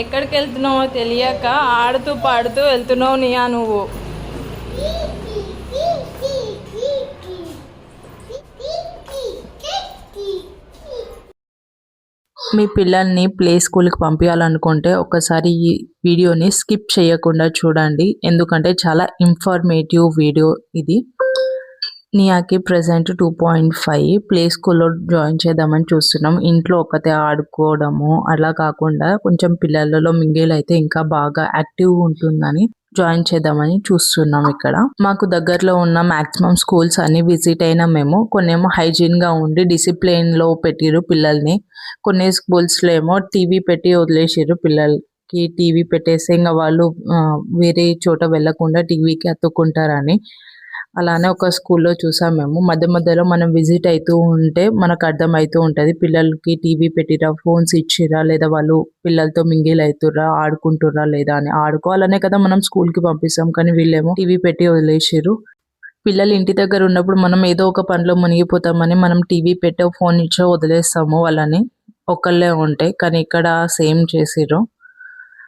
ఎక్కడికి వెళ్తున్నావో తెలియక ఆడుతూ పాడుతూ వెళ్తున్నావు నియా నువ్వు. మీ పిల్లల్ని ప్లే స్కూల్కి పంపించాలనుకుంటే ఒకసారి ఈ వీడియోని స్కిప్ చేయకుండా చూడండి, ఎందుకంటే చాలా ఇన్ఫర్మేటివ్ వీడియో ఇది. నియాకి ప్రెజెంట్ 2.5 ప్లే స్కూల్లో జాయిన్ చేద్దామని చూస్తున్నాం. ఇంట్లో ఒకతే ఆడుకోవడము అలా కాకుండా కొంచెం పిల్లలలో మింగిల్ అయితే ఇంకా బాగా యాక్టివ్ ఉంటుందని జాయిన్ చేద్దామని చూస్తున్నాం. ఇక్కడ మాకు దగ్గరలో ఉన్న మాక్సిమం స్కూల్స్ అన్ని విజిట్ అయినా మేము కొన్నేమో హైజీన్గా ఉండి డిసిప్లిన్లో పెట్టిరు పిల్లల్ని, కొన్ని స్కూల్స్లో ఏమో టీవీ పెట్టి వదిలేసారు పిల్లలకి. టీవీ పెట్టేస్తే ఇంకా వాళ్ళు వేరే చోట వెళ్ళకుండా టీవీకి అతుక్కుంటారని. అలానే ఒక స్కూల్లో చూసాం మేము. మధ్య మధ్యలో మనం విజిట్ అవుతూ ఉంటే మనకు అర్థమవుతూ ఉంటుంది పిల్లలకి టీవీ పెట్టిరా, ఫోన్స్ ఇచ్చిరా, లేదా వాళ్ళు పిల్లలతో మింగిల్ అవుతుర్రా, ఆడుకుంటుర్రా లేదా అని. ఆడుకోవాలనే కదా మనం స్కూల్కి పంపిస్తాం, కానీ వీళ్ళేమో టీవీ పెట్టి వదిలేసారు. పిల్లలు ఇంటి దగ్గర ఉన్నప్పుడు మనం ఏదో ఒక పనిలో మునిగిపోతామని మనం టీవీ పెట్టో ఫోన్ ఇచ్చో వదిలేస్తాము వాళ్ళని, ఒకళ్ళే ఉంటే. కానీ ఇక్కడ సేమ్ చేసిర్రు.